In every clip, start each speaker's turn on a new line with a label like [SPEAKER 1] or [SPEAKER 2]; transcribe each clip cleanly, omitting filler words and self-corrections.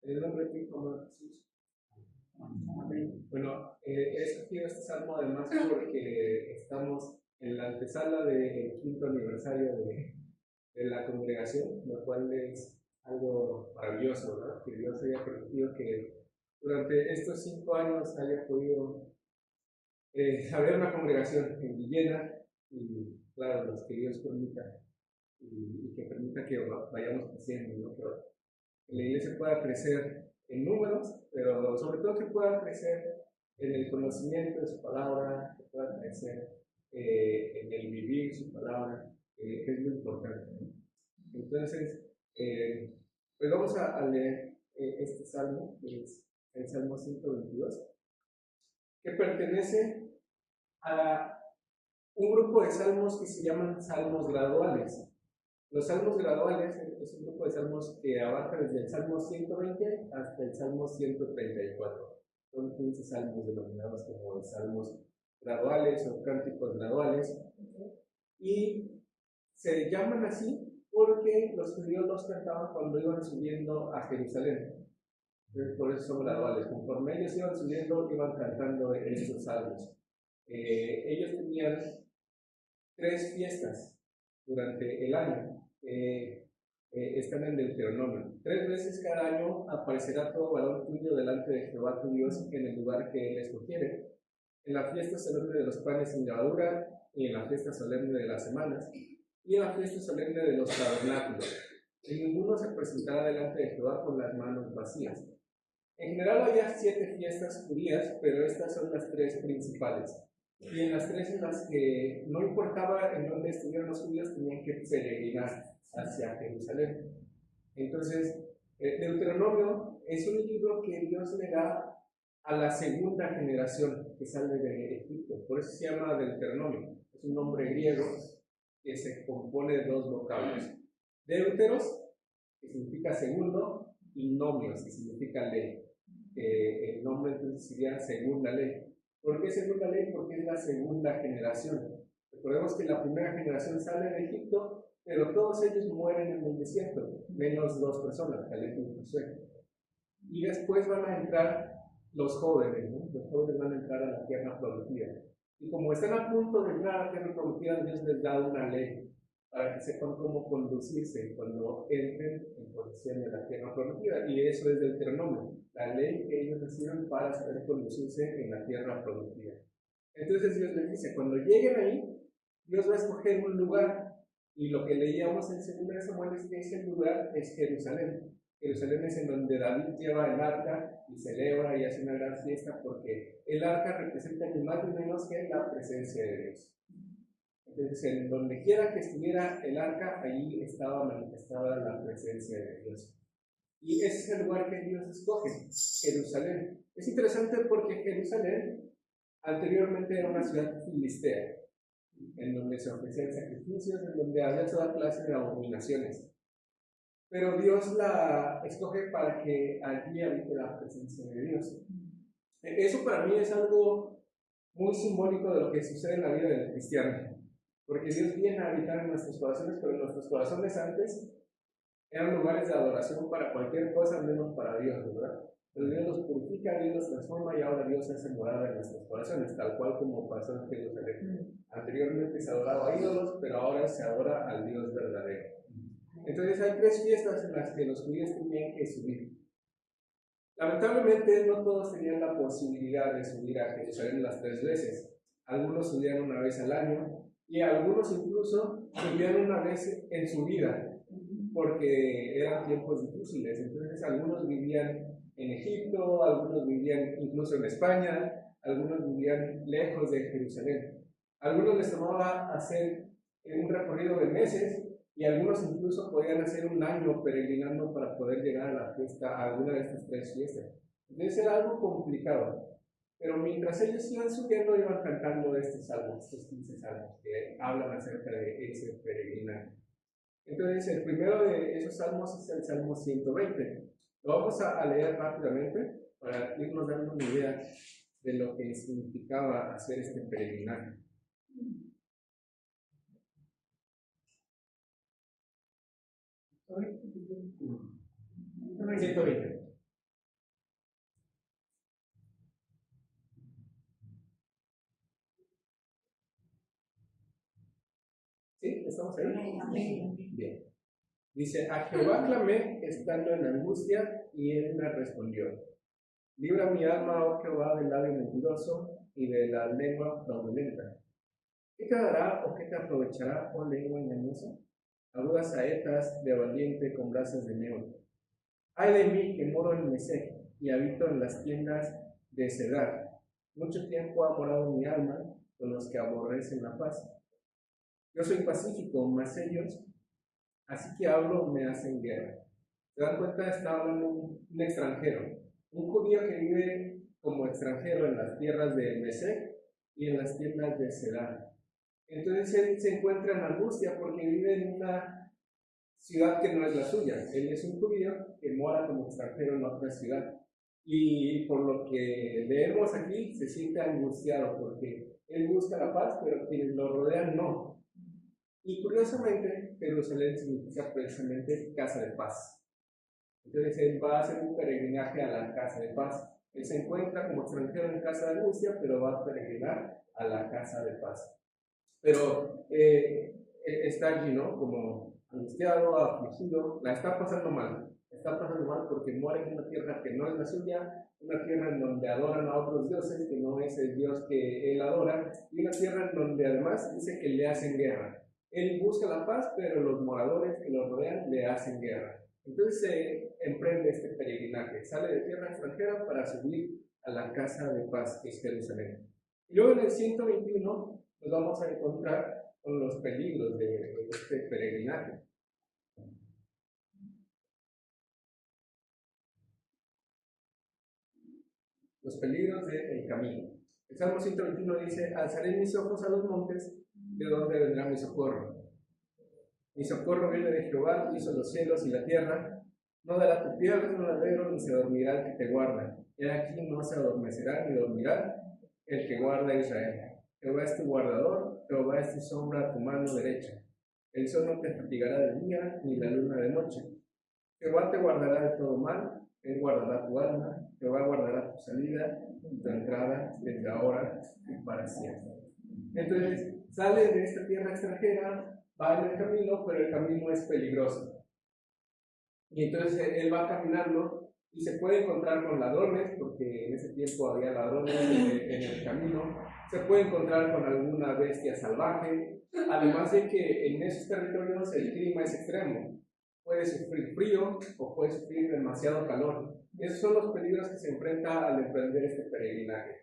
[SPEAKER 1] En el nombre de Cristo, amado Jesús. Amén. Bueno, he escogido este salmo además porque estamos en la antesala del quinto aniversario de la congregación, lo cual es algo maravilloso, ¿verdad? Que Dios haya permitido que durante estos 5 años haya podido haber una congregación en Villena y, claro, los que Dios permita y que permita que vayamos creciendo, ¿no? Que la iglesia pueda crecer en números, pero sobre todo que pueda crecer en el conocimiento de su palabra, que pueda crecer en el vivir su palabra, que es muy importante, ¿no? Entonces, pues vamos a leer este salmo, que es el Salmo 122, que pertenece a un grupo de salmos que se llaman salmos graduales. Los salmos graduales es un grupo de salmos que abarca desde el Salmo 120 hasta el Salmo 134. Son 15 salmos denominados como salmos graduales o cánticos graduales. Y se llaman así porque los judíos los cantaban cuando iban subiendo a Jerusalén. Entonces, por eso son graduales. Conforme ellos iban subiendo, iban cantando estos salmos. Ellos tenían 3 fiestas durante el año. Están en Deuteronomio. 3 veces cada año aparecerá todo varón tuyo delante de Jehová tu Dios en el lugar que él escogiere. En la fiesta solemne de los panes sin levadura, y en la fiesta solemne de las semanas, y en la fiesta solemne de los tabernáculos. Y ninguno se presentará delante de Jehová con las manos vacías. En general había 7 fiestas judías, pero estas son las 3 principales. Y en las 3 en las que no importaba en dónde estuvieran los judíos, tenían que peregrinar hacia Jerusalén. Entonces, Deuteronomio es un libro que Dios le da a la segunda generación que sale de Egipto. Por eso se llama Deuteronomio. Es un nombre griego que se compone de 2 vocablos. Deuteros, que significa segundo, y nomios, que significa ley. El nombre entonces sería segunda ley. ¿Por qué segunda ley? Porque es la segunda generación. Recordemos que la primera generación sale de Egipto, pero todos ellos mueren en el desierto, menos 2 personas, Caleb y Josué. Y después van a entrar los jóvenes, ¿no? Los jóvenes van a entrar a la tierra prometida. Y como están a punto de entrar a la tierra prometida, Dios les da una ley para que sepan cómo conducirse cuando entren en posesión de la tierra prometida. Y eso es Deuteronomio, la ley que ellos reciben para saber conducirse en la tierra prometida. Entonces Dios les dice, cuando lleguen ahí, Dios va a escoger un lugar. Y lo que leíamos en 2 Samuel es que ese lugar es Jerusalén. Jerusalén es en donde David lleva el arca y celebra y hace una gran fiesta porque el arca representa ni más ni menos que la presencia de Dios. Entonces, en donde quiera que estuviera el arca, allí estaba manifestada la presencia de Dios. Y ese es el lugar que Dios escoge, Jerusalén. Es interesante porque Jerusalén anteriormente era una ciudad filistea, en donde se ofrecían sacrificios, en donde había toda clase de abominaciones. Pero Dios la escoge para que allí habite la presencia de Dios. Eso para mí es algo muy simbólico de lo que sucede en la vida del cristiano. Porque Dios viene a habitar en nuestros corazones, pero nuestros corazones antes eran lugares de adoración para cualquier cosa menos para Dios, ¿verdad? Pero Dios los purifica, Dios los transforma y ahora Dios hace morada en nuestros corazones, tal cual como pasó en Jerusalén. Anteriormente se adoraba a ídolos, pero ahora se adora al Dios verdadero. Entonces hay 3 fiestas en las que los judíos tenían que subir. Lamentablemente no todos tenían la posibilidad de subir a Jerusalén las 3 veces. Algunos subían una vez al año y algunos incluso subían una vez en su vida, porque eran tiempos difíciles. Entonces algunos vivían en Egipto, algunos vivían incluso en España, algunos vivían lejos de Jerusalén. Algunos les tomaba hacer un recorrido de meses y algunos incluso podían hacer un año peregrinando para poder llegar a la fiesta, a alguna de estas 3 fiestas. Entonces era algo complicado. Pero mientras ellos iban subiendo, iban cantando estos salmos, estos 15 salmos que hablan acerca de ese peregrinaje. Entonces, el primero de esos salmos es el Salmo 120. Lo vamos a leer rápidamente para irnos dando una idea de lo que significaba hacer este peregrinaje. 120. ¿Estamos ahí?
[SPEAKER 2] Amén.
[SPEAKER 1] Bien. Dice, a Jehová clamé estando en angustia y él me respondió. Libra mi alma, oh Jehová, del labio mentiroso y de la lengua fraudulenta. ¿Qué te dará o qué te aprovechará, oh lengua engañosa? Agudas saetas de valiente con brasas de neón. Ay de mí que moro en Mesec y habito en las tiendas de Cedar. Mucho tiempo ha morado mi alma con los que aborrecen la paz. Yo soy pacífico, mas ellos, así que hablo, me hacen guerra. ¿Se dan cuenta? Está hablando un extranjero, un judío que vive como extranjero en las tierras de Mesec y en las tiendas de Cedar. Entonces él se encuentra en angustia porque vive en una ciudad que no es la suya. Él es un judío que mora como extranjero en otra ciudad. Y por lo que leemos aquí, se siente angustiado porque él busca la paz, pero quienes lo rodean no. Y curiosamente, Jerusalén significa precisamente casa de paz. Entonces él va a hacer un peregrinaje a la casa de paz. Él se encuentra como extranjero en casa de angustia, pero va a peregrinar a la casa de paz. Pero está allí, ¿no? Como angustiado, afligido, la está pasando mal. Está pasando mal porque muere en una tierra que no es la suya, una tierra en donde adoran a otros dioses que no es el Dios que él adora, y una tierra en donde además dice que le hacen guerra. Él busca la paz, pero los moradores que lo rodean le hacen guerra. Entonces se emprende este peregrinaje, sale de tierra extranjera para subir a la casa de paz que es Jerusalén. Y luego en el 121 nos vamos a encontrar con los peligros de este peregrinaje. Los peligros del camino. El Salmo 121 dice, alzaré mis ojos a los montes, ¿de dónde vendrá mi socorro? Mi socorro viene de Jehová, hizo los cielos y la tierra. No dará tu pie al ladrero, ni se dormirá el que te guarda. He aquí no se adormecerá ni dormirá el que guarda a Israel. Jehová es tu guardador, Jehová es tu sombra a tu mano derecha. El sol no te fatigará de día, ni la luna de noche. Jehová te guardará de todo mal, él guardará tu alma, Jehová guardará tu salida y tu entrada desde ahora y para siempre. Entonces, sale de esta tierra extranjera, va en el camino, pero el camino es peligroso. Y entonces él va caminando y se puede encontrar con ladrones, porque en ese tiempo había ladrones en el camino. Se puede encontrar con alguna bestia salvaje, además de que en esos territorios el clima es extremo. Puede sufrir frío o puede sufrir demasiado calor. Esos son los peligros que se enfrenta al emprender este peregrinaje.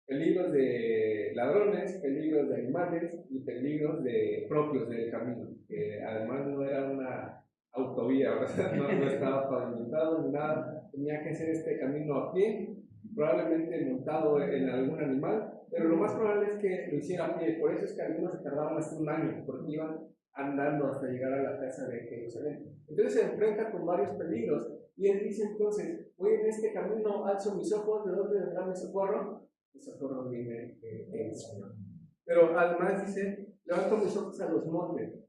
[SPEAKER 1] Peligros de ladrones, peligros de animales y peligros propios del camino, que además no era una autovía, ¿verdad? No estaba pavimentado ni nada, tenía que hacer este camino a pie, probablemente montado en algún animal, pero lo más probable es que lo hiciera a pie. Por eso es que algunos se tardaban hasta un año, porque iban andando hasta llegar a la casa de Jerusalén. Entonces se enfrenta con varios peligros, y él dice entonces, voy en este camino, alzo mis ojos, ¿de dónde vendrá mi socorro? Mi socorro viene del Señor. Pero además dice, levanto mis ojos a los montes.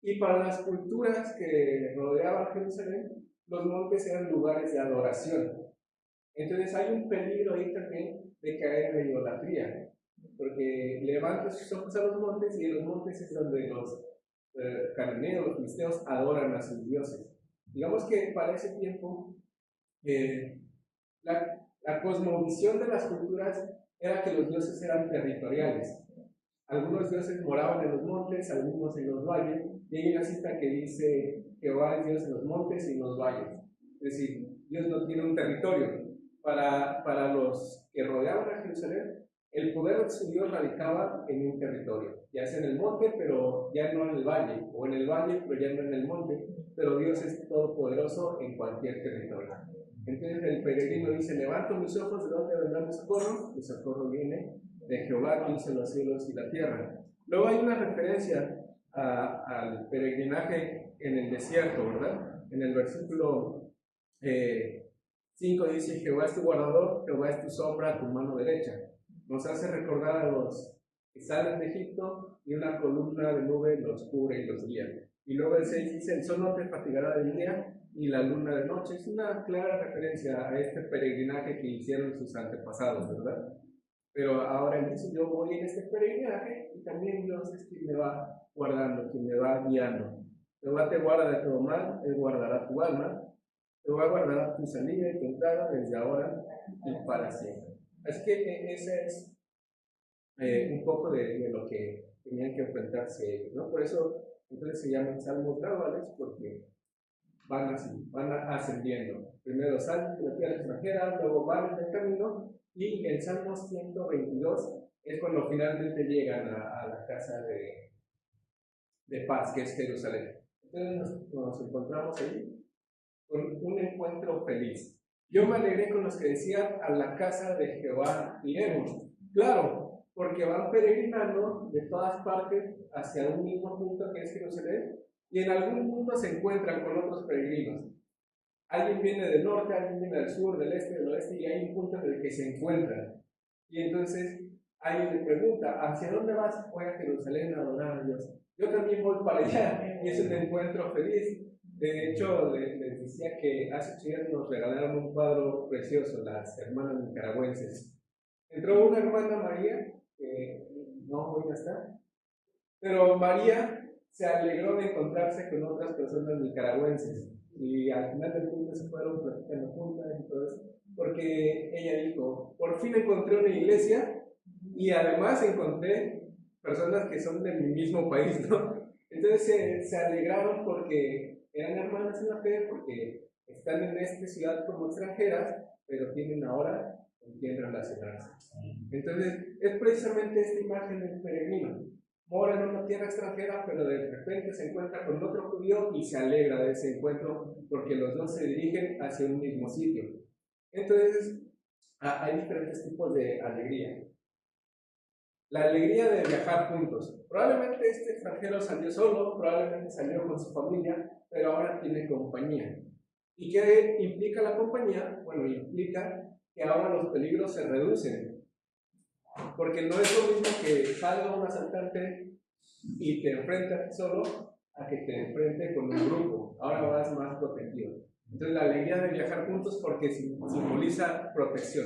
[SPEAKER 1] Y para las culturas que rodeaban Jerusalén, los montes eran lugares de adoración. Entonces hay un peligro ahí también de caer en idolatría, porque levanta sus ojos a los montes y en los montes es donde los cananeos, los filisteos adoran a sus dioses. Digamos que para ese tiempo la cosmovisión de las culturas era que los dioses eran territoriales. Algunos dioses moraban en los montes, algunos en los valles, y hay una cita que dice Jehová es Dios en los montes y en los valles. Es decir, Dios no tiene un territorio. Para los que rodeaban a Jerusalén, el poder de su Dios radicaba en un territorio, ya sea en el monte, pero ya no en el valle, o en el valle, pero ya no en el monte, pero Dios es todopoderoso en cualquier territorio. Entonces el peregrino dice, levanto mis ojos, ¿de dónde vendrá mi socorro? Mi socorro viene de Jehová que hizo los cielos y la tierra. Luego hay una referencia al peregrinaje en el desierto, ¿verdad? En el versículo 5 dice, Jehová es tu guardador, Jehová es tu sombra a tu mano derecha. Nos hace recordar a los que salen de Egipto y una columna de nube los cubre y los guía. Y luego el 6 dice, el sol no te fatigará de día y la luna de noche. Es una clara referencia a este peregrinaje que hicieron sus antepasados, ¿verdad? Pero ahora él dice, yo voy en este peregrinaje y también Dios es quien me va guardando, quien me va guiando. Jehová te guarda de todo mal, Él guardará tu alma, Jehová guardará tu salida y tu entrada desde ahora y para siempre. Así que ese es un poco de lo que tenían que enfrentarse ellos, ¿no? Por eso entonces se llaman salmos graduales, porque van así, van ascendiendo. Primero salen de la tierra extranjera, luego van en el camino, y el Salmo 122 es cuando finalmente llegan a la casa de paz, que es Jerusalén. Entonces nos encontramos ahí con un encuentro feliz. Yo me alegré con los que decían, a la casa de Jehová iremos. Claro, porque van peregrinando de todas partes hacia un mismo punto que es Jerusalén, y en algún punto se encuentran con otros peregrinos. Alguien viene del norte, alguien viene del sur, del este, del oeste, y hay un punto en el que se encuentran. Y entonces alguien le pregunta, ¿hacia dónde vas? Voy a Jerusalén a adorar a Dios. Yo también voy para allá, y es un encuentro feliz. De hecho, les decía que hace 8 días nos regalaron un cuadro precioso, las hermanas nicaragüenses. Entró una hermana María, que no hoy no está, pero María se alegró de encontrarse con otras personas nicaragüenses. Y al final del punto se fueron platicando juntas y todo eso, porque ella dijo, por fin encontré una iglesia y además encontré personas que son de mi mismo país, ¿no? Entonces se alegraron porque eran hermanas en la fe, porque están en esta ciudad como extranjeras, pero tienen ahora con quién relacionarse. Entonces es precisamente esta imagen del peregrino. Mora en una tierra extranjera, pero de repente se encuentra con otro judío y se alegra de ese encuentro porque los dos se dirigen hacia un mismo sitio. Entonces, hay diferentes tipos de alegría. La alegría de viajar juntos. Probablemente este extranjero salió solo, probablemente salió con su familia, pero ahora tiene compañía. ¿Y qué implica la compañía? Bueno, implica que ahora los peligros se reducen. Porque no es lo mismo que salga un asaltante y te enfrenta solo a que te enfrente con un grupo. Ahora vas más protegido. Entonces la alegría de viajar juntos porque simboliza protección.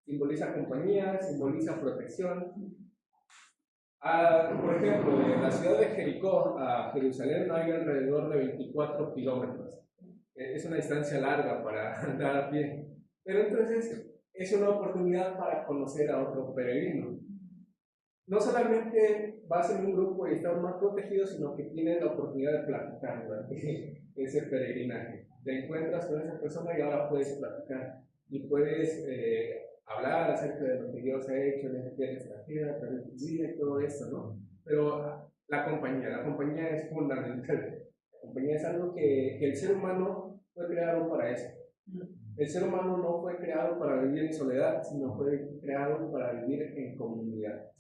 [SPEAKER 1] Simboliza compañía, simboliza protección. Por ejemplo, de la ciudad de Jericó a Jerusalén hay alrededor de 24 kilómetros. Es una distancia larga para andar a pie. Pero entonces es una oportunidad para conocer a otro peregrino. No solamente vas en un grupo y estás más protegido, sino que tienes la oportunidad de platicar durante ese peregrinaje. Te encuentras con esa persona y ahora puedes platicar y puedes hablar acerca de lo que Dios ha hecho en esta tierra extranjera, a través de tu vida y todo esto, ¿no? Pero la compañía es fundamental. La compañía es algo que el ser humano fue creado para eso. El ser humano no fue creado para vivir en soledad, sino fue creado para vivir en comunidad.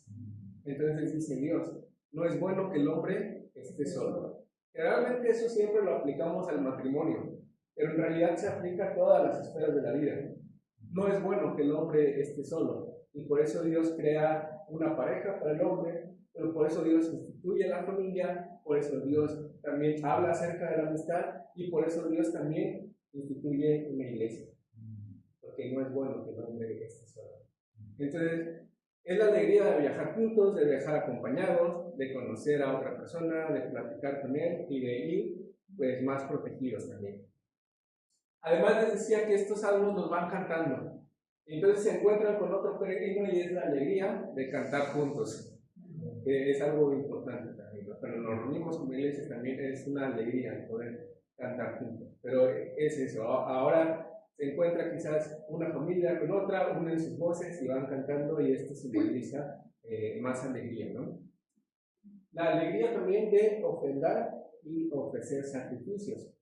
[SPEAKER 1] Entonces dice Dios, no es bueno que el hombre esté solo. Generalmente eso siempre lo aplicamos al matrimonio, pero en realidad se aplica a todas las esferas de la vida. No es bueno que el hombre esté solo, y por eso Dios crea una pareja para el hombre, pero por eso Dios instituye la familia, por eso Dios también habla acerca de la amistad, y por eso Dios también instituye una iglesia, porque no es bueno que el hombre esté solo. Entonces, es la alegría de viajar juntos, de viajar acompañados, de conocer a otra persona, de platicar con él y de ir pues más protegidos también. Además les decía que estos salmos los van cantando. Entonces se encuentran con otro peregrino y es la alegría de cantar juntos. Es algo importante también, ¿no? Pero nos reunimos como iglesia también es una alegría poder cantar juntos. Pero es eso, ahora se encuentra quizás una familia con otra, unen sus voces y van cantando y esto simboliza más alegría, ¿no? La alegría también de ofrendar y ofrecer sacrificios.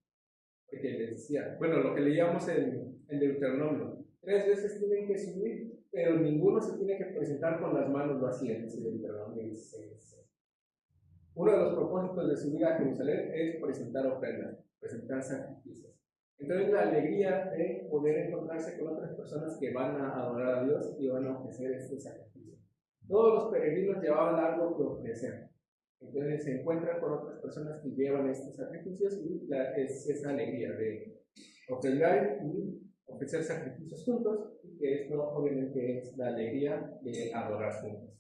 [SPEAKER 1] Porque les decía, bueno, lo que leíamos en Deuteronomio, 3 veces tienen que subir, pero ninguno se tiene que presentar con las manos vacías, dice Deuteronomio 16. Uno de los propósitos de subir a Jerusalén es presentar ofrendas, presentar sacrificios. Entonces la alegría de poder encontrarse con otras personas que van a adorar a Dios y van a ofrecer este sacrificio. Todos los peregrinos llevaban algo que ofrecer. Entonces se encuentran con otras personas que llevan estos sacrificios y es esa alegría de ofrendar y ofrecer sacrificios juntos, y que esto obviamente es la alegría de adorar juntos.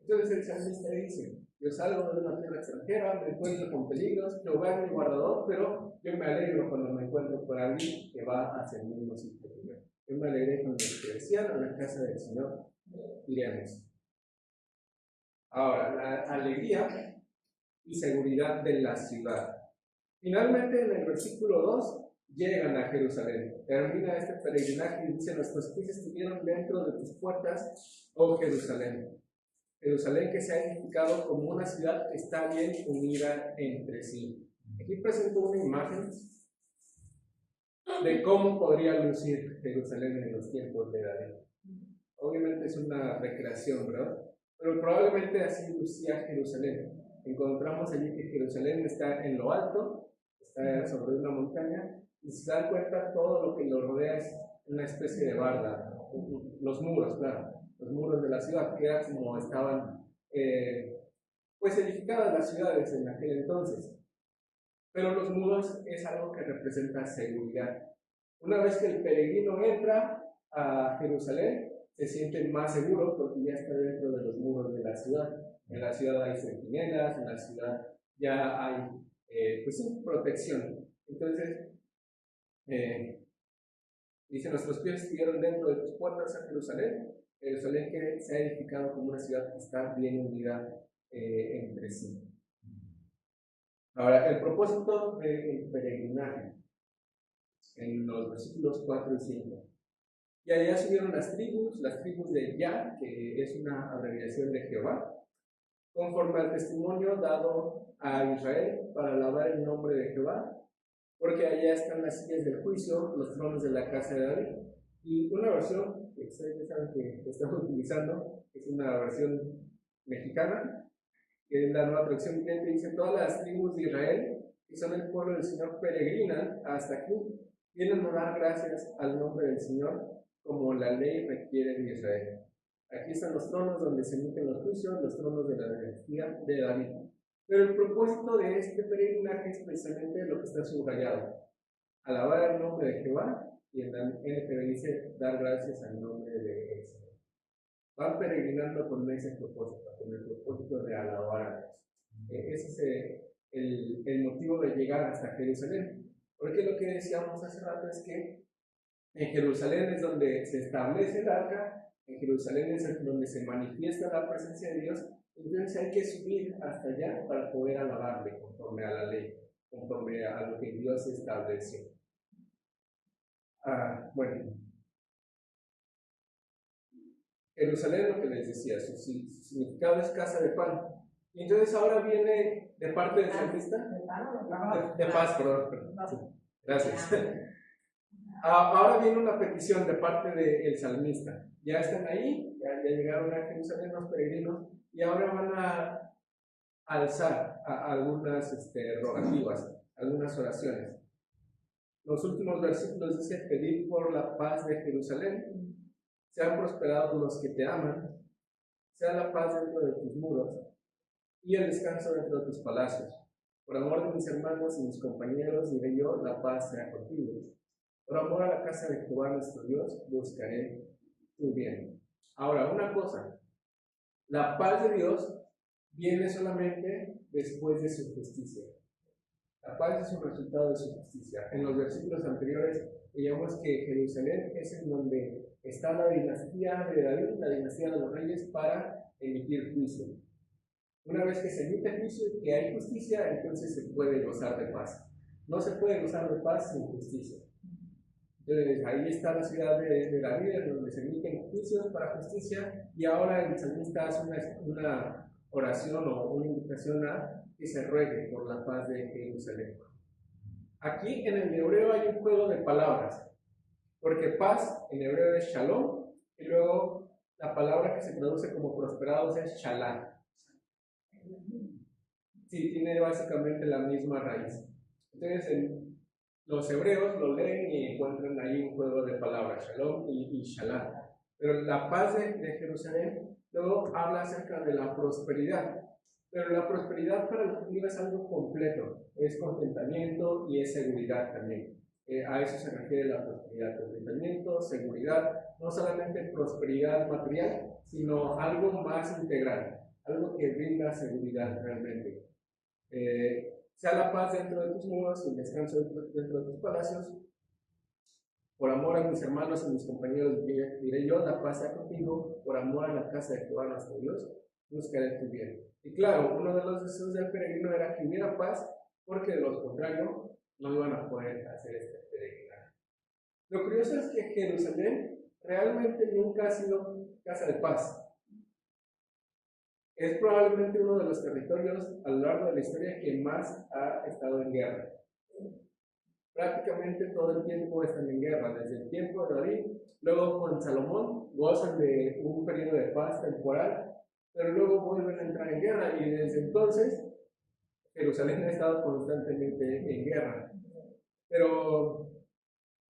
[SPEAKER 1] Entonces el salmista dice: yo salgo de una tierra extranjera, me encuentro con peligros, Jehová es mi guardador, pero yo me alegro cuando me encuentro con alguien que va hacia el mismo sitio que yo. Yo me alegré cuando me decían: a la casa del Señor iremos. Ahora, la alegría y seguridad de la ciudad. Finalmente, en el versículo 2, llegan a Jerusalén. Termina este peregrinaje y dice: nuestros pies estuvieron dentro de tus puertas, oh Jerusalén. Jerusalén, que se ha edificado como una ciudad que está bien unida entre sí. Aquí presento una imagen de cómo podría lucir Jerusalén en los tiempos de David. Obviamente es una recreación, ¿verdad? Pero probablemente así lucía Jerusalén. Encontramos allí que Jerusalén está en lo alto, está sobre una montaña, y si se dan cuenta, todo lo que lo rodea es una especie de barda. Los muros, claro, los muros de la ciudad, que era como estaban pues edificadas las ciudades en aquel entonces. Pero los muros es algo que representa seguridad. Una vez que el peregrino entra a Jerusalén, se siente más seguro porque ya está dentro de los muros de la ciudad. En la ciudad hay centinelas, en la ciudad ya hay pues sí, protección. Entonces, dice: nuestros pies estuvieron dentro de tus puertas a Jerusalén. Jerusalén, que se ha edificado como una ciudad que está bien unida entre sí. Ahora, el propósito del peregrinaje, en los versículos 4 y 5. Y allá subieron las tribus de Yah, que es una abreviación de Jehová, conforme al testimonio dado a Israel para alabar el nombre de Jehová, porque allá están las sillas del juicio, los tronos de la casa de David. Y una versión que ustedes saben que estamos utilizando es una versión mexicana, que es la nueva traducción viviente, dice: todas las tribus de Israel, que son el pueblo del Señor, peregrinan hasta aquí, vienen a dar gracias al nombre del Señor, como la ley requiere de Israel. Aquí están los tronos donde se emiten los juicios, los tronos de la dinastía de David. Pero el propósito de este peregrinaje es precisamente lo que está subrayado: alabar el nombre de Jehová, y en la NTV dice: dar gracias al nombre de Él. Van peregrinando con ese propósito, con el propósito de alabar a Dios. Ese es el motivo de llegar hasta Jerusalén. Porque lo que decíamos hace rato es que en Jerusalén es donde se establece el arca, en Jerusalén es donde se manifiesta la presencia de Dios. Entonces hay que subir hasta allá para poder alabarle conforme a la ley, conforme a lo que Dios estableció. Bueno, Jerusalén, lo que les decía, su significado es casa de pan. Y entonces ahora viene de parte del salmista. De paz, perdón. Sí, gracias. Ahora viene una petición de parte del salmista. Ya están ahí, ya llegaron a Jerusalén los peregrinos, y ahora van a alzar algunas rogativas, algunas oraciones. Los últimos versículos dice: pedir por la paz de Jerusalén. Sean prosperados los que te aman, sea la paz dentro de tus muros y el descanso dentro de tus palacios. Por amor de mis hermanos y mis compañeros, diré yo: la paz sea contigo. Por amor a la casa de Jehová nuestro Dios, buscaré tu bien. Ahora, una cosa: la paz de Dios viene solamente después de su justicia. La paz es un resultado de su justicia. En los versículos anteriores veíamos que Jerusalén es en donde está la dinastía de David, la dinastía de los reyes, para emitir juicio. Una vez que se emite juicio y que hay justicia, entonces se puede gozar de paz. No se puede gozar de paz sin justicia. Entonces ahí está la ciudad de David, en donde se emiten juicios para justicia, y ahora el salmista hace una oración o una invitación a que se ruegue por la paz de Jerusalén. Aquí en el hebreo hay un juego de palabras, porque paz en hebreo es shalom, y luego la palabra que se traduce como prosperados es shalom. Sí, tiene básicamente la misma raíz. Entonces los hebreos lo leen y encuentran ahí un juego de palabras, shalom y shalom. Pero la paz de Jerusalén luego habla acerca de la prosperidad. Pero la prosperidad para el judío es algo completo, es contentamiento y es seguridad también. A eso se refiere la prosperidad, contentamiento, seguridad, no solamente prosperidad material, sino algo más integral, algo que brinda seguridad realmente. Sea la paz dentro de tus muros y el descanso dentro de tus palacios. Por amor a mis hermanos y mis compañeros diré yo, la paz sea contigo, por amor a la casa de Jehová nuestro Dios, buscaré tu bien. Y claro, uno de los deseos del peregrino era que hubiera paz, porque de lo contrario no iban a poder hacer este peregrinaje. Lo curioso es que Jerusalén realmente nunca ha sido casa de paz. Es probablemente uno de los territorios a lo largo de la historia que más ha estado en guerra. Prácticamente todo el tiempo están en guerra, desde el tiempo de David, luego con Salomón gozan de un periodo de paz temporal, pero luego vuelven a entrar en guerra y desde entonces Jerusalén ha estado constantemente en guerra. Pero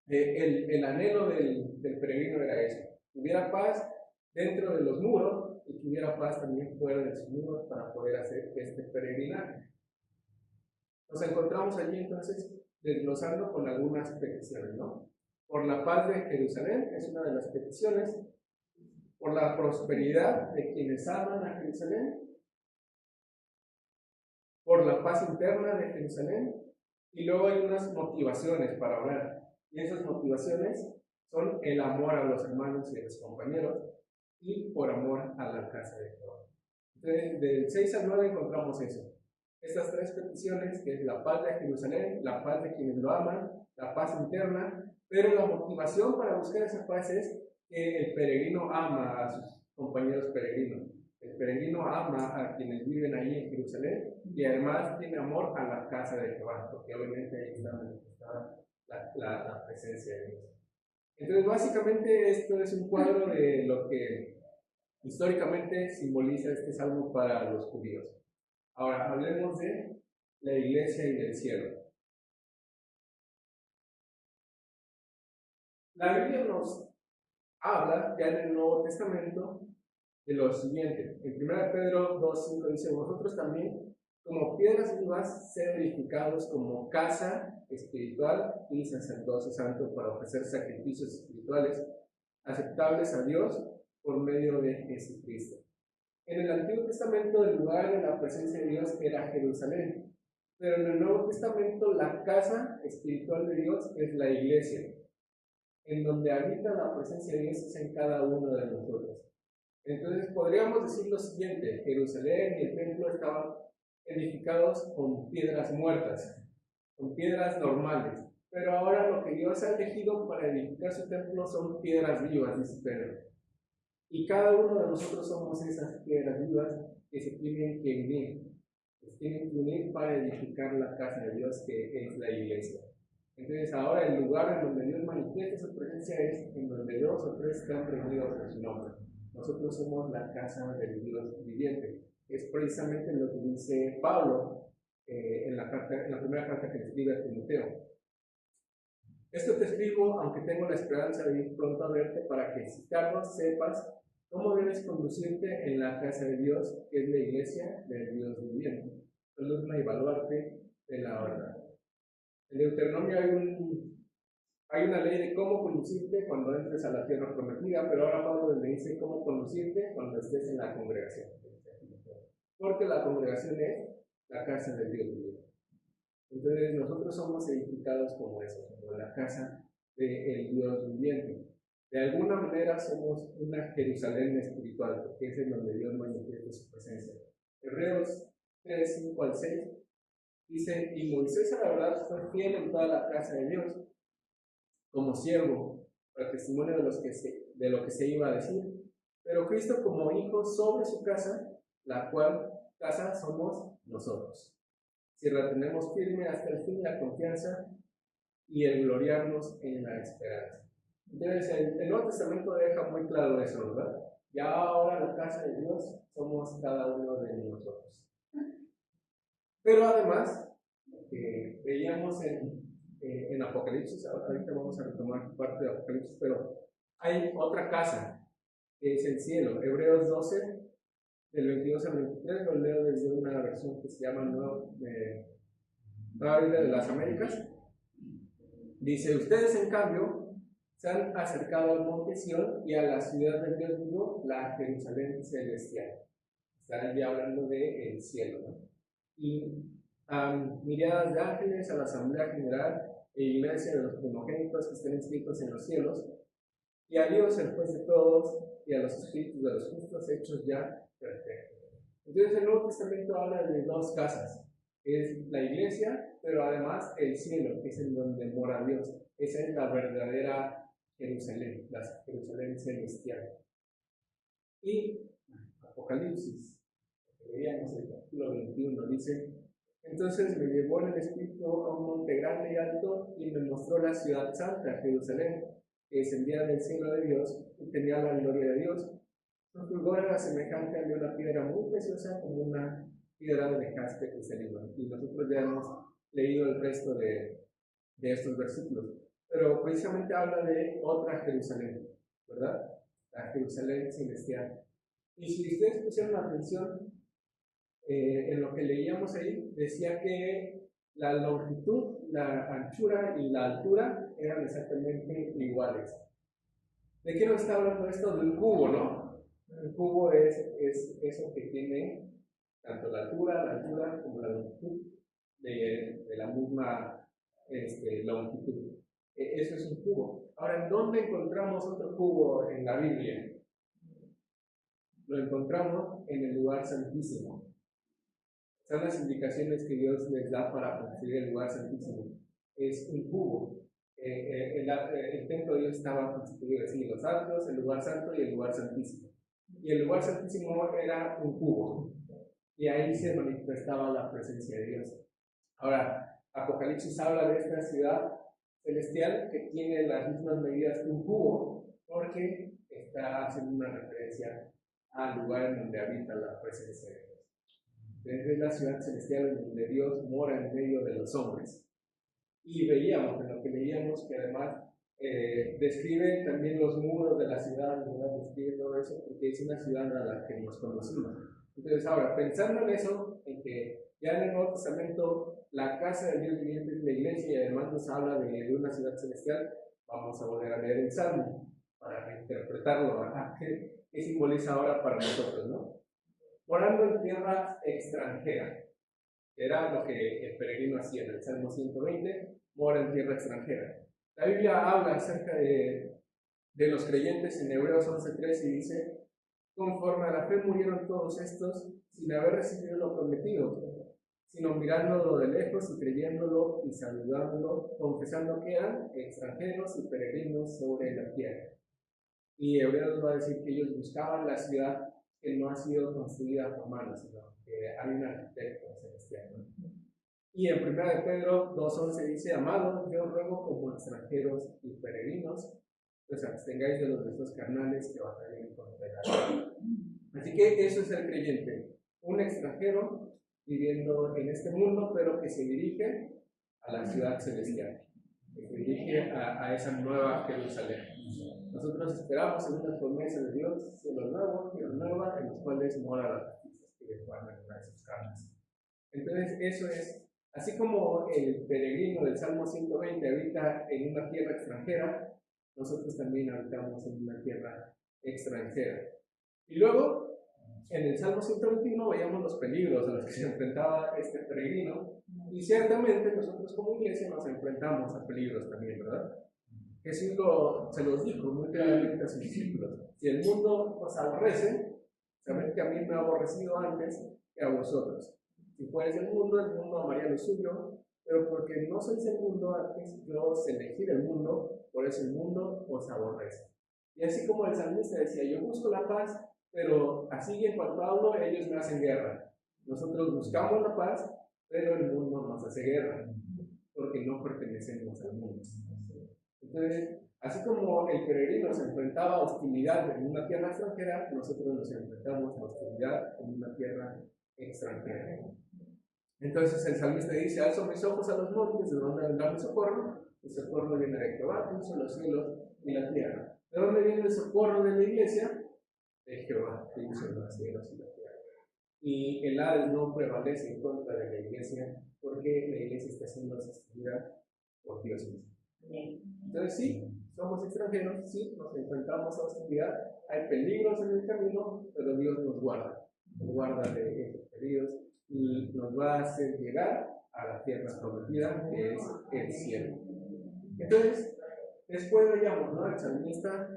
[SPEAKER 1] el anhelo del peregrino era eso, que hubiera paz dentro de los muros y que hubiera paz también fuera de sus muros para poder hacer este peregrinaje. Nos encontramos allí entonces desglosando con algunas peticiones, ¿no? Por la paz de Jerusalén es una de las peticiones, por la prosperidad de quienes aman a Jerusalén, por la paz interna de Jerusalén, y luego hay unas motivaciones para orar. Y esas motivaciones son el amor a los hermanos y a los compañeros y por amor a la casa de Jehová. Entonces, del 6 al 9 encontramos eso. Estas tres peticiones, que es la paz de Jerusalén, la paz de quienes lo aman, la paz interna, pero la motivación para buscar esa paz es que el peregrino ama a sus compañeros peregrinos. El peregrino ama a quienes viven ahí en Jerusalén y además tiene amor a la casa de Jehová, porque obviamente ahí está manifestada la presencia de Dios. Entonces, básicamente, esto es un cuadro de lo que históricamente simboliza este salmo para los judíos. Ahora, hablemos de la iglesia y del cielo. La Biblia nos habla ya en el Nuevo Testamento de lo siguiente. En 1 Pedro 2:5 dice: vosotros también, como piedras vivas, sed edificados como casa espiritual y sacerdocio santo para ofrecer sacrificios espirituales aceptables a Dios por medio de Jesucristo. En el Antiguo Testamento el lugar de la presencia de Dios era Jerusalén, pero en el Nuevo Testamento la casa espiritual de Dios es la iglesia, en donde habita la presencia de Dios es en cada uno de nosotros. Entonces podríamos decir lo siguiente: Jerusalén y el templo estaban edificados con piedras muertas, con piedras normales, pero ahora lo que Dios ha elegido para edificar su templo son piedras vivas, dice Pedro. Y cada uno de nosotros somos esas piedras vivas que se tienen que unir, para edificar la casa de Dios, que es la iglesia. Entonces ahora el lugar en donde Dios manifiesta su presencia es en donde 2 o 3 están reunidos en su nombre. Nosotros somos la casa del Dios viviente. Es precisamente lo que dice Pablo en la primera carta que escribe a Timoteo. Esto te escribo, aunque tengo la esperanza de ir pronto a verte, para que si tardas sepas cómo debes conducirte en la casa de Dios, que es la iglesia del Dios viviente, columna y baluarte de la verdad. En Deuteronomio hay una ley de cómo conducirte cuando entres a la tierra prometida, pero ahora Pablo le dice cómo conducirte cuando estés en la congregación. Porque la congregación es la casa del Dios viviente. Entonces nosotros somos edificados como eso, como la casa del Dios viviente. De alguna manera somos una Jerusalén espiritual, porque es en donde Dios manifiesta su presencia. Hebreos 3, 5 al 6 dice: y Moisés a la verdad fue fiel en toda la casa de Dios, como siervo, para testimonio de lo que se iba a decir, pero Cristo como hijo sobre su casa, la cual casa somos nosotros, si retenemos firme hasta el fin la confianza y el gloriarnos en la esperanza. Entonces el Nuevo Testamento deja muy claro eso, ¿verdad? Ya ahora la casa de Dios somos cada uno de nosotros. Pero además, veíamos en Apocalipsis, ahorita vamos a retomar parte de Apocalipsis, pero hay otra casa, que es el cielo. Hebreos 12, del 22 al 23, lo leo desde una versión que se llama Nueva Biblia de las Américas. Dice, ustedes en cambio se han acercado al monte Sión y a la ciudad del Dios vivo, la Jerusalén celestial. Está ya hablando del cielo, ¿no? Y miradas de ángeles a la asamblea general e iglesia de los primogénitos que estén inscritos en los cielos, y a Dios, el juez de todos, y a los espíritus de los justos hechos ya perfectos. Entonces el Nuevo Testamento habla de dos casas. Es la iglesia, pero además el cielo, que es en donde mora Dios. Esa es la verdadera Jerusalén, la Jerusalén celestial. Y Apocalipsis, veíamos el capítulo 21, dice: entonces me llevó en el espíritu a un monte grande y alto y me mostró la ciudad santa, Jerusalén, que descendía del cielo de Dios y tenía la gloria de Dios. Su fulgor era semejante a una piedra muy preciosa, como una piedra de jaspe que se libra. Y nosotros ya hemos leído el resto de estos versículos. Pero precisamente habla de otra Jerusalén, ¿verdad? La Jerusalén celestial. Y si ustedes pusieron atención en lo que leíamos ahí, decía que la longitud, la anchura y la altura eran exactamente iguales. ¿De qué nos está hablando esto? De un cubo, ¿no? El cubo es eso que tiene tanto la altura como la longitud de la misma longitud. Eso es un cubo. Ahora, ¿en dónde encontramos otro cubo en la Biblia? Lo encontramos en el lugar santísimo. Son las indicaciones que Dios les da para construir el lugar santísimo. Es un cubo. El templo de Dios estaba constituido así: los atrios, el lugar santo y el lugar santísimo. Y el lugar santísimo era un cubo. Y ahí se manifestaba la presencia de Dios. Ahora, Apocalipsis habla de esta ciudad celestial que tiene las mismas medidas que un cubo, porque está haciendo una referencia al lugar en donde habita la presencia de Dios. Es la ciudad celestial en donde Dios mora en medio de los hombres. Y veíamos en lo que leíamos que además describe también los muros de la ciudad, ¿verdad? Describe todo eso porque es una ciudad a la que nos conocimos. Entonces ahora, pensando en eso, en que ya en el Nuevo Testamento la casa de Dios viviente es la iglesia y además nos habla de una ciudad celestial, vamos a volver a leer el Salmo para reinterpretarlo, ¿verdad? ¿Qué simboliza ahora para nosotros, no? Morando en tierra extranjera. Era lo que el peregrino hacía en el Salmo 120, mora en tierra extranjera. La Biblia habla acerca de los creyentes en Hebreos 11:3 y dice: conforme a la fe murieron todos estos sin haber recibido lo prometido, sino mirándolo de lejos y creyéndolo y saludándolo, confesando que eran extranjeros y peregrinos sobre la tierra. Y Hebreos va a decir que ellos buscaban la ciudad que no ha sido construida por manos, sino que hay un arquitecto celestial, ¿no? Y en 1 de Pedro 2:11 dice: amados, yo ruego como extranjeros y peregrinos, pues abstengáis de los deseos carnales que batallan contra el alma. Así que eso es el creyente, un extranjero viviendo en este mundo, pero que se dirige a la ciudad celestial, que se dirige a esa nueva Jerusalén. Nosotros esperamos en una promesa de Dios, cielo nuevo, tierra nueva, en los cuales mora la justicia espiritual en sus carnes. Entonces, eso es, así como el peregrino del Salmo 120 habita en una tierra extranjera, nosotros también habitamos en una tierra extranjera. Y luego, en el Salmo 121 veíamos los peligros a los que se enfrentaba este peregrino, y ciertamente nosotros como iglesia nos enfrentamos a peligros también, ¿verdad? Jesús se los dijo muy claramente a sus discípulos: si el mundo os aborrece, sabed que a mí me ha aborrecido antes que a vosotros. Si fueres el mundo amaría lo suyo, pero porque no sois el mundo, antes yo os elegí del mundo, por eso el mundo os aborrece. Y así como el salmista decía: yo busco la paz, pero así en cuanto hablo, ellos me hacen guerra. Nosotros buscamos la paz, pero el mundo nos hace guerra, porque no pertenecemos al mundo. Entonces, así como el peregrino se enfrentaba a hostilidad en una tierra extranjera, nosotros nos enfrentamos a hostilidad en una tierra extranjera. Entonces el salmista dice: alzo mis ojos a los montes, ¿de dónde vendrá mi socorro? El socorro viene de Jehová, que hizo los cielos y la tierra. ¿De dónde viene el socorro de la iglesia? De Jehová, que hizo los cielos y la tierra. Y el Hades no prevalece en contra de la iglesia, porque la iglesia está siendo asistida por Dios mismo. Entonces sí, somos extranjeros, sí, nos enfrentamos a hostilidad, hay peligros en el camino, pero Dios nos guarda de esos peligros y nos va a hacer llegar a la tierra prometida, que es el cielo. Entonces, después veíamos, ¿no? El salmista,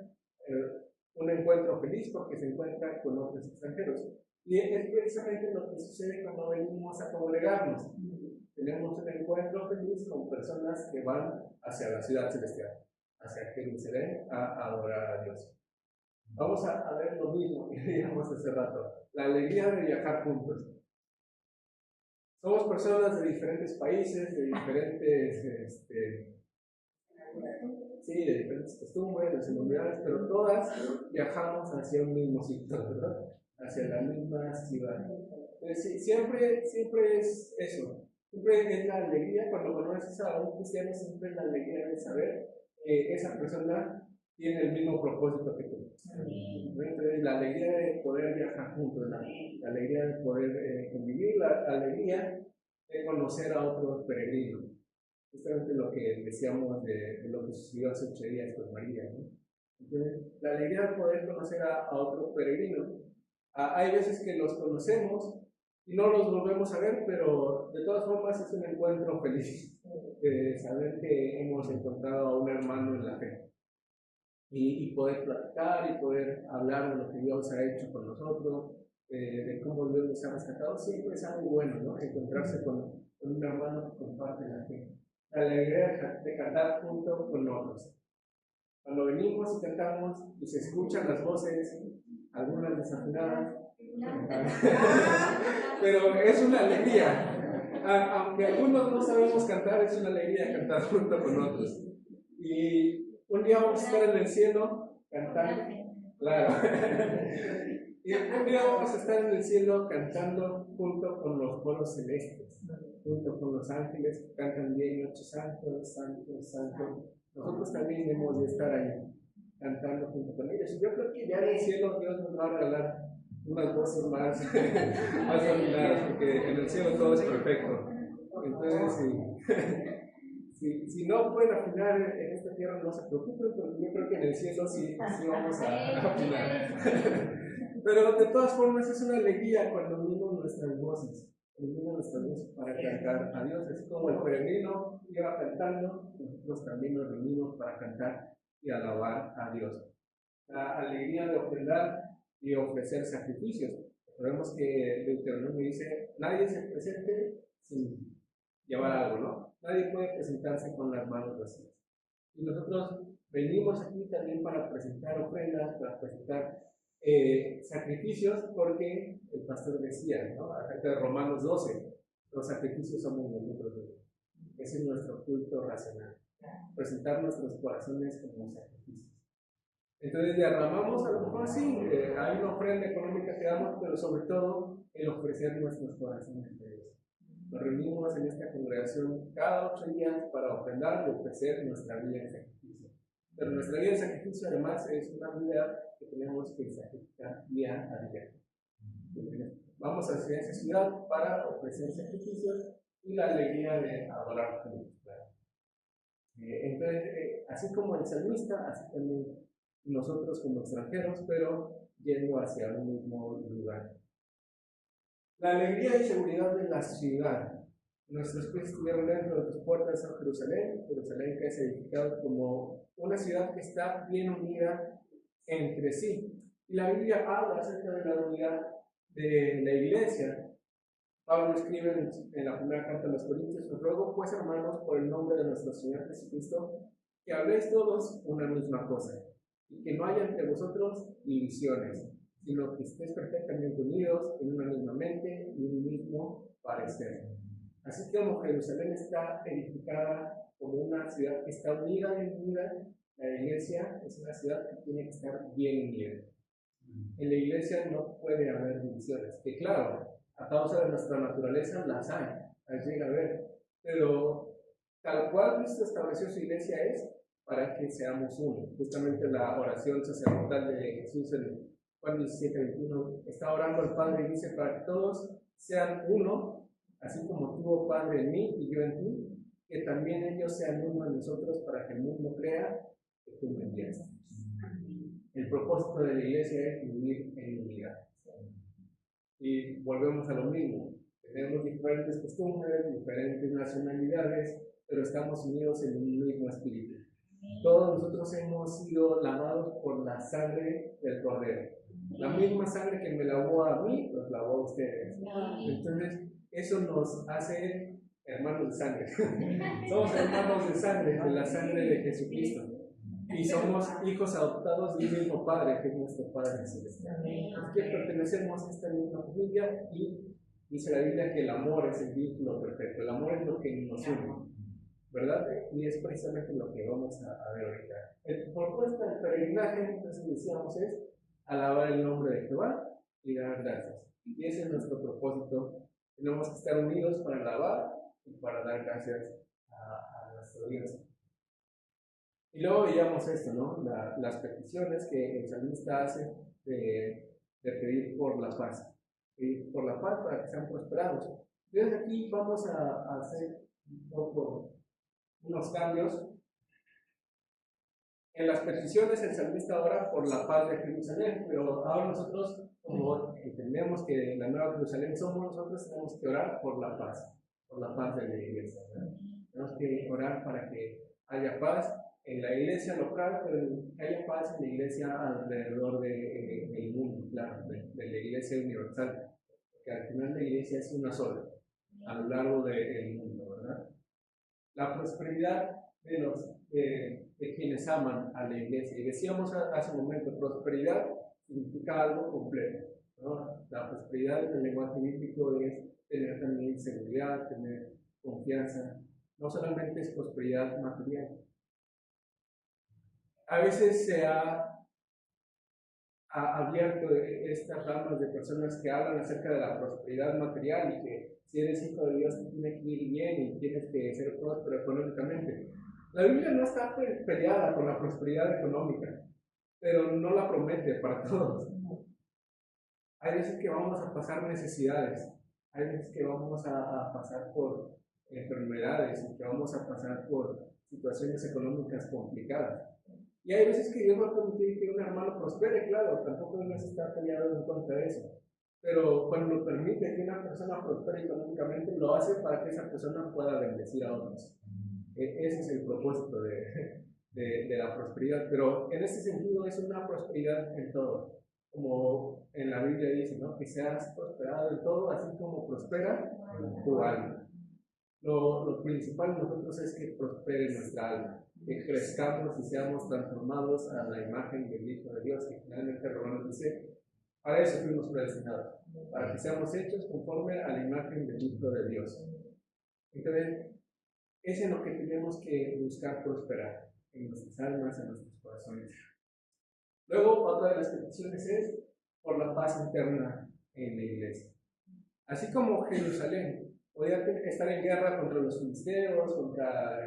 [SPEAKER 1] un encuentro feliz porque se encuentra con otros extranjeros. Y es precisamente lo que sucede cuando venimos a congregarnos. Tenemos un encuentro feliz con personas que van hacia la ciudad celestial, hacia Jerusalén, a adorar a Dios. Vamos a ver lo mismo que veíamos hace rato, la alegría de viajar juntos. Somos personas de diferentes países, de diferentes, de diferentes costumbres, nacionalidades, pero todas viajamos hacia un mismo sitio, ¿verdad? Hacia la misma ciudad. Entonces, sí, siempre es eso. Siempre es la alegría, cuando conoces a un cristiano, siempre es la alegría de saber que esa persona tiene el mismo propósito que tú. Entonces, la alegría de poder viajar juntos, la alegría de poder convivir, la alegría de conocer a otros peregrinos. Justamente lo que decíamos de lo que sucedió hace 8 días con María, ¿no? Entonces, la alegría de poder conocer a otros peregrinos. Hay veces que los conocemos y no los volvemos a ver, pero de todas formas es un encuentro feliz de saber que hemos encontrado a un hermano en la fe y poder platicar y poder hablar de lo que Dios ha hecho con nosotros, de cómo Dios nos ha rescatado. Siempre es algo bueno, ¿no? Encontrarse con un hermano que comparte la fe. La alegría de cantar junto con otros. Cuando venimos y cantamos y se escuchan las voces, algunas desafinadas, pero es una alegría. Aunque algunos no sabemos cantar, es una alegría cantar junto con otros. Y un día vamos a estar en el cielo cantando. Claro. Y un día vamos a estar en el cielo cantando junto con los coros celestes, junto con los ángeles que cantan día y noche, santo, santo, santo. Nosotros también hemos de estar ahí cantando junto con ellos. Y yo creo que ya en el cielo Dios nos va a regalar unas voces más afinadas, porque en el cielo todo es perfecto. Entonces, si no pueden afinar en esta tierra, no se preocupen, porque yo creo que en el cielo sí vamos a afinar. Pero de todas formas es una alegría cuando unimos nuestras voces para cantar a Dios, así como el peregrino iba cantando, nosotros también nos reunimos para cantar y alabar a Dios. La alegría de ofrendar y ofrecer sacrificios. Sabemos que Deuteronomio dice, nadie se presente sin llevar algo, ¿no? Nadie puede presentarse con las manos vacías. Y nosotros venimos aquí también para presentar ofrendas, para presentar sacrificios, porque el pastor decía, ¿no? Acerca de Romanos 12, los sacrificios somos nosotros mismos. Ese es nuestro culto racional. Presentar nuestros corazones como sacrificios. Entonces derramamos, a lo mejor sí, hay una ofrenda económica que damos, pero sobre todo el ofrecer nuestros corazones a Dios. Nos reunimos en esta congregación cada 8 días para ofrendar y ofrecer nuestra vida en sacrificio. Pero nuestra vida en sacrificio además es una vida que tenemos que sacrificar día a día. Vamos hacia esa ciudad para ofrecer sacrificios y la alegría de adorar a Dios. Entonces, así como el salmista, así también nosotros como extranjeros, pero yendo hacia un mismo lugar. La alegría y seguridad de la ciudad. Nuestros pies estuvieron dentro de tus puertas a Jerusalén, Jerusalén que es edificado como una ciudad que está bien unida entre sí. Y la Biblia habla acerca de la unidad de la iglesia. Pablo escribe en la primera carta a los Corintios: os ruego pues, hermanos, por el nombre de nuestro Señor Jesucristo, que habléis todos una misma cosa, y que no haya entre vosotros divisiones, sino que estéis perfectamente unidos en una misma mente y un mismo parecer. Así como Jerusalén está edificada como una ciudad que está unida, la iglesia es una ciudad que tiene que estar bien unida. En la iglesia no puede haber divisiones, que claro, a causa de nuestra naturaleza las llega a haber, pero tal cual Cristo estableció su iglesia es para que seamos uno. Justamente la oración sacerdotal de Jesús en Juan 17:21 está orando al Padre y dice: para que todos sean uno, así como tú, oh Padre, en mí y yo en ti, que también ellos sean uno de nosotros para que el mundo crea que tú me enviaste. El propósito de la iglesia es vivir en unidad. Y volvemos a lo mismo. Tenemos diferentes costumbres, diferentes nacionalidades, pero estamos unidos en un mismo espíritu. Todos nosotros hemos sido lavados por la sangre del Cordero. La misma sangre que me lavó a mí, los lavó a ustedes. Entonces, eso nos hace hermanos de sangre. Somos hermanos de sangre, de la sangre de Jesucristo. Y somos hijos adoptados del mismo Padre, que es nuestro Padre Celestial. Es que pertenecemos a esta misma familia y dice la Biblia que el amor es el vínculo perfecto. El amor es lo que nos une, ¿verdad? Y es precisamente lo que vamos a ver ahorita. El propósito del peregrinaje, entonces decíamos, es alabar el nombre de Jehová y dar gracias. Y ese es nuestro propósito. Tenemos que estar unidos para alabar y para dar gracias a nuestro Dios. Y luego veíamos esto, ¿no? Las peticiones que el salmista hace de pedir por la paz. Pedir por la paz para que sean prosperados. Entonces aquí vamos a hacer un poco unos cambios. En las peticiones el salmista ora por la paz de Jerusalén, pero ahora nosotros, como entendemos que la nueva Jerusalén somos nosotros, tenemos que orar por la paz de la iglesia, ¿verdad? Tenemos que orar para que haya paz en la iglesia local, pero que haya paz en la iglesia alrededor del mundo, claro, de la iglesia universal, porque al final la iglesia es una sola, a lo largo del mundo, ¿verdad? La prosperidad de quienes aman a la iglesia. Y decíamos hace un momento, prosperidad significa algo completo, ¿no? La prosperidad en el lenguaje bíblico es tener también seguridad, tener confianza. No solamente es prosperidad material. A veces se ha abierto estas ramas de personas que hablan acerca de la prosperidad material y que si eres hijo de Dios te tiene que ir bien y tienes que ser próspero económicamente. La Biblia no está peleada con la prosperidad económica, pero no la promete para todos. Hay veces que vamos a pasar necesidades, hay veces que vamos a pasar por enfermedades y que vamos a pasar por situaciones económicas complicadas. Y hay veces que Dios va a permitir que un hermano prospere, claro, tampoco Dios está peleado en contra de eso. Pero cuando permite que una persona prospere económicamente, lo hace para que esa persona pueda bendecir a otros. Ese es el propósito de la prosperidad. Pero en ese sentido es una prosperidad en todo. Como en la Biblia dice, ¿no? Que seas prosperado en todo, así como prospera tu alma. Lo principal en nosotros es que prospere nuestra alma, que crezcamos y seamos transformados a la imagen del Hijo de Dios, que finalmente Romanos dice, para eso fuimos predestinados, para que seamos hechos conforme a la imagen del Hijo de Dios. Entonces, es en lo que tenemos que buscar prosperar, en nuestras almas, en nuestros corazones. Luego, otra de las peticiones es por la paz interna en la iglesia. Así como Jerusalén podía estar en guerra contra los filisteos, contra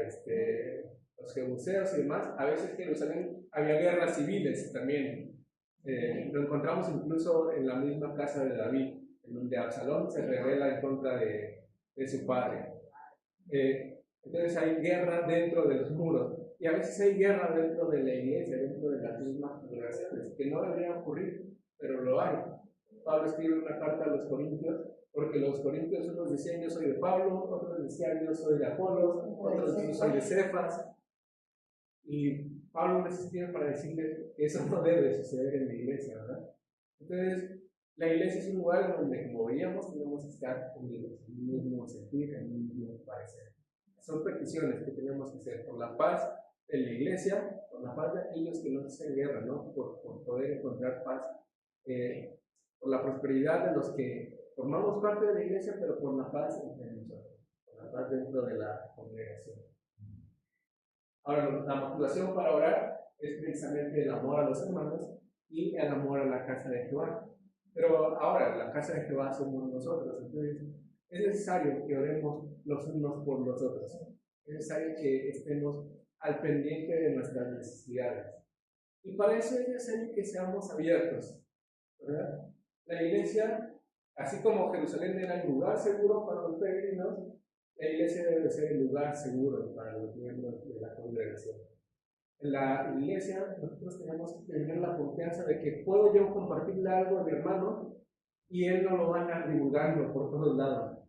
[SPEAKER 1] los jebuseos y demás. A veces en Jerusalén había guerras civiles también. Lo encontramos incluso en la misma casa de David, en donde Absalón se rebela en contra de su padre. Entonces hay guerra dentro de los muros. Y a veces hay guerra dentro de la iglesia, dentro de las mismas congregaciones, que no debería ocurrir, pero lo hay. Pablo escribe una carta a los Corintios, porque los corintios unos decían yo soy de Pablo, otros decían yo soy de Apolos, otros yo soy de Cefas. Y Pablo les escribe para decirle que eso no debe suceder en la iglesia, ¿verdad? Entonces, la iglesia es un lugar donde, como veíamos, tenemos que estar unidos, en un mismo sentir, en un mismo parecer. Son peticiones que tenemos que hacer por la paz de la iglesia, por la paz de aquellos que no hacen guerra, ¿no? Por poder encontrar paz, por la prosperidad de los que formamos parte de la iglesia, pero por la paz entre nosotros, por la paz dentro de la congregación. Ahora, la motivación para orar es precisamente el amor a los hermanos y el amor a la casa de Jehová. Pero ahora, la casa de Jehová somos nosotros, entonces es necesario que oremos los unos por los otros. Es necesario que estemos al pendiente de nuestras necesidades. Y para eso es necesario que seamos abiertos, ¿verdad? La iglesia, así como Jerusalén era el lugar seguro para los peregrinos, La iglesia debe ser el lugar seguro para los miembros de la congregación. En la iglesia nosotros tenemos que tener la confianza de que puedo yo compartirle algo a mi hermano y él no lo va a andar divulgando por todos lados,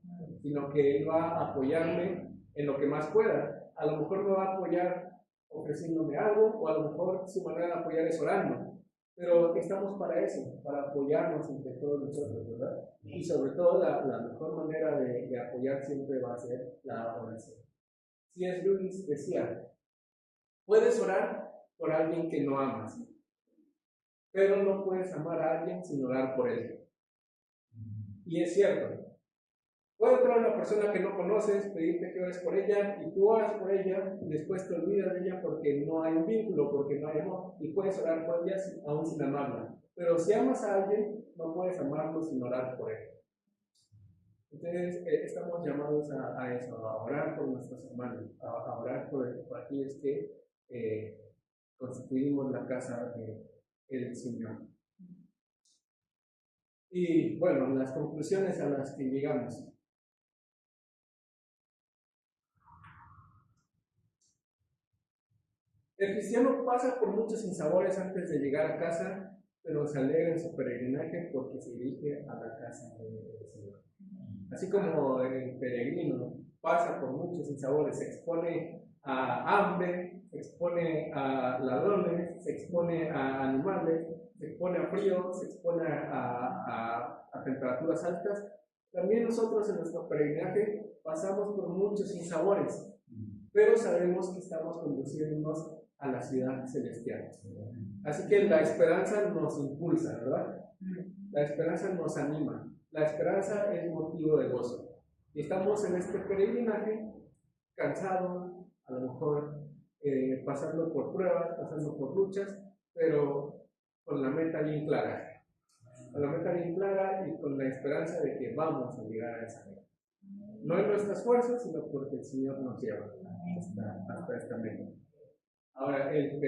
[SPEAKER 1] sino que él va a apoyarme en lo que más pueda. A lo mejor me va a apoyar ofreciéndome algo, o a lo mejor su manera de apoyar es orando. Pero estamos para eso, para apoyarnos entre todos nosotros, ¿verdad? Y sobre todo la mejor manera de apoyar siempre va a ser la oración. C.S. Lewis decía, puedes orar por alguien que no amas, pero no puedes amar a alguien sin orar por él. Y es cierto. Puede entrar una persona que no conoces, pedirte que ores por ella, y tú oras por ella, y después te olvidas de ella porque no hay un vínculo, porque no hay amor, y puedes orar por ella aún sin amarla. Pero si amas a alguien, no puedes amarlo sin orar por él. Entonces, estamos llamados a eso, a orar por nuestros hermanos, a orar por aquellos que constituimos la casa del Señor. Y bueno, las conclusiones a las que llegamos. El cristiano pasa por muchos sinsabores antes de llegar a casa, pero se alegra en su peregrinaje porque se dirige a la casa del Señor. Así como el peregrino pasa por muchos sinsabores, se expone a hambre, se expone a ladrones, se expone a animales, se expone a frío, se expone a temperaturas altas. También nosotros en nuestro peregrinaje pasamos por muchos sinsabores, pero sabemos que estamos conduciéndonos a la ciudad celestial. Así que la esperanza nos impulsa, ¿verdad? La esperanza nos anima. La esperanza es motivo de gozo. Y estamos en este peregrinaje cansados, a lo mejor pasando por pruebas, pasando por luchas, pero con la meta bien clara. Con la meta bien clara y con la esperanza de que vamos a llegar a esa meta. No en nuestras fuerzas, sino porque el Señor nos lleva hasta esta meta. Ahora, el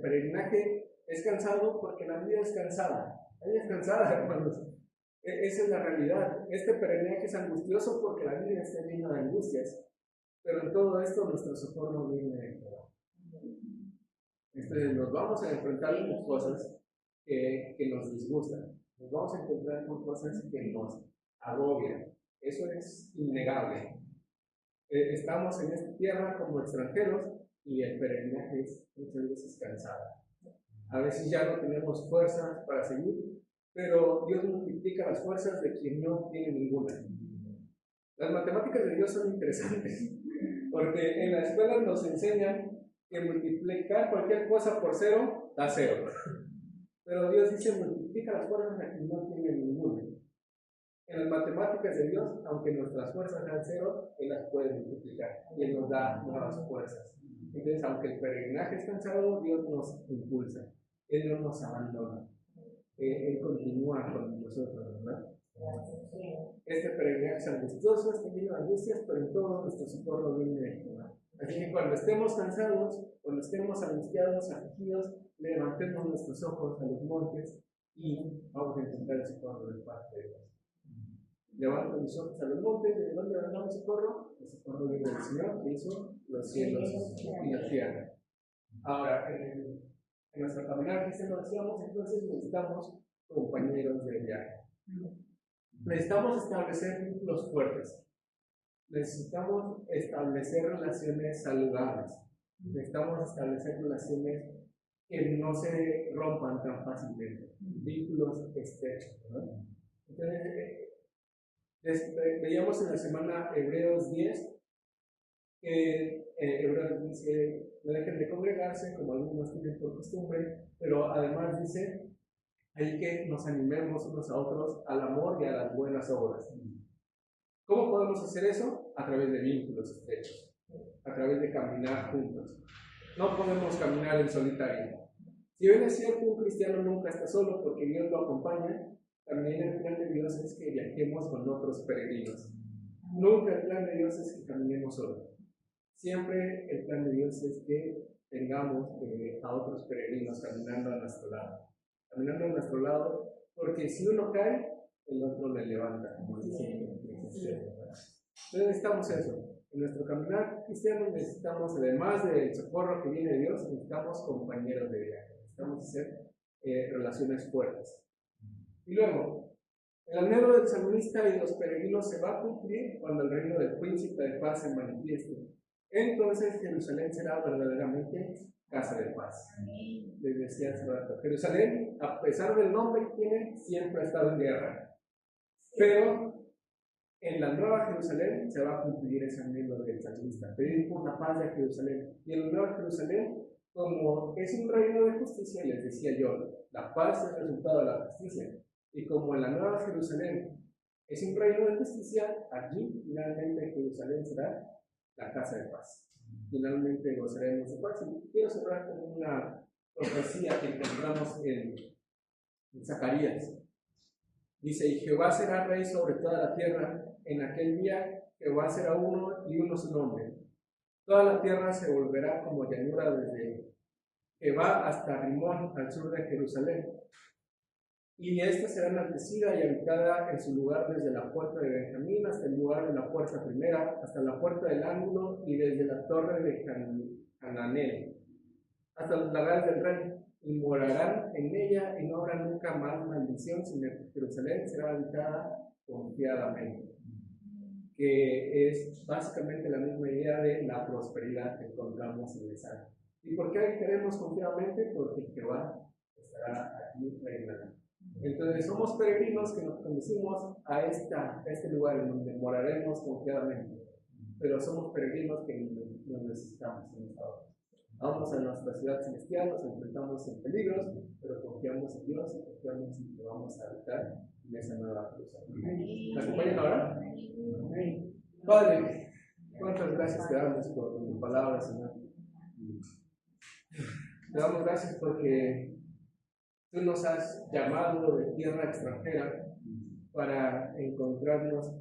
[SPEAKER 1] peregrinaje es cansado porque la vida es cansada. La vida es cansada, hermanos. Esa es la realidad. Este peregrinaje es angustioso porque la vida está llena de angustias. Pero en todo esto nuestro socorro viene de Jehová. Entonces nos vamos a enfrentar con cosas que nos disgustan. Nos vamos a encontrar con cosas que nos agobian. Eso es innegable. Estamos en esta tierra como extranjeros y el peregrinaje es muchas veces cansado. A veces ya no tenemos fuerzas para seguir, pero Dios multiplica las fuerzas de quien no tiene ninguna. Las matemáticas de Dios son interesantes, porque en la escuela nos enseñan que multiplicar cualquier cosa por cero da cero. Pero Dios dice multiplica las fuerzas de quien no tiene ninguna. En las matemáticas de Dios, aunque nuestras fuerzas dan cero, Él las puede multiplicar y Él nos da nuevas fuerzas. Entonces, aunque el peregrinaje es cansado, Dios nos impulsa. Él no nos abandona. Él continúa con nosotros, ¿verdad? Este peregrinaje es angustioso, está lleno de angustias, pero en todo nuestro socorro viene de Jehová. Así que cuando estemos cansados, cuando estemos angustiados, afligidos, levantemos nuestros ojos a los montes y vamos a encontrar el socorro de parte de Dios. Levanto mis ojos a los montes, ¿de dónde vendrá el socorro? El socorro viene del Señor que hizo los cielos y la tierra. Ahora, en nuestro caminar cristiano decíamos, entonces necesitamos compañeros de viaje. Necesitamos establecer vínculos fuertes. Necesitamos establecer relaciones saludables. Necesitamos establecer relaciones que no se rompan tan fácilmente. Vínculos estrechos, ¿no? Entonces, veíamos en la semana Hebreos 10 que Hebreos dice no dejen de congregarse como algunos tienen por costumbre, pero además dice hay que nos animemos unos a otros al amor y a las buenas obras. ¿Cómo podemos hacer eso? A través de vínculos estrechos, a través de caminar juntos. No podemos caminar en solitario. Si bien es cierto, un cristiano nunca está solo porque Dios lo acompaña, también el plan de Dios es que viajemos con otros peregrinos. Nunca el plan de Dios es que caminemos solos. Siempre el plan de Dios es que tengamos a otros peregrinos caminando a nuestro lado. Caminando a nuestro lado, porque si uno cae, el otro le levanta. Entonces necesitamos eso. En nuestro caminar cristiano necesitamos, además del socorro que viene de Dios, necesitamos compañeros de viaje, necesitamos hacer relaciones fuertes. Y luego, el anhelo del salmista y de los peregrinos se va a cumplir cuando el reino del príncipe de paz se manifieste. Entonces Jerusalén será verdaderamente casa de paz. Les decía hace rato, Jerusalén, a pesar del nombre que tiene, siempre ha estado en guerra. Pero en la nueva Jerusalén se va a cumplir ese anhelo del salmista, pedir por la paz de Jerusalén. Y en la nueva Jerusalén, como es un reino de justicia, les decía yo, la paz es el resultado de la justicia. Y como en la nueva Jerusalén es un reino de justicia, allí finalmente Jerusalén será la casa de paz. Finalmente gozaremos de paz. Y quiero cerrar con una profecía que encontramos en Zacarías. Dice, y Jehová será rey sobre toda la tierra. En aquel día Jehová será uno y uno su nombre. Toda la tierra se volverá como llanura desde Jehová hasta Rimón, al sur de Jerusalén. Y esta será enaltecida y habitada en su lugar desde la puerta de Benjamín hasta el lugar de la puerta primera, hasta la puerta del ángulo y desde la torre de Hananel hasta los lagares del rey. Y morarán en ella y no habrá nunca más maldición, sino que Jerusalén será habitada confiadamente. Que es básicamente la misma idea de la prosperidad que encontramos en el Salmo. ¿Y por qué queremos confiadamente? Porque Jehová estará aquí reinando. Entonces somos peregrinos que nos conducimos a este lugar en donde moraremos confiadamente, pero somos peregrinos que nos necesitamos en esta hora. Vamos a nuestra ciudad celestial, nos enfrentamos en peligros, pero confiamos en Dios y confiamos en que vamos a habitar en esa nueva Jerusalén. ¿Me acompañan ahora? Padre, cuántas gracias te damos por tu palabra, Señor. Te damos gracias porque tú nos has llamado de tierra extranjera para encontrarnos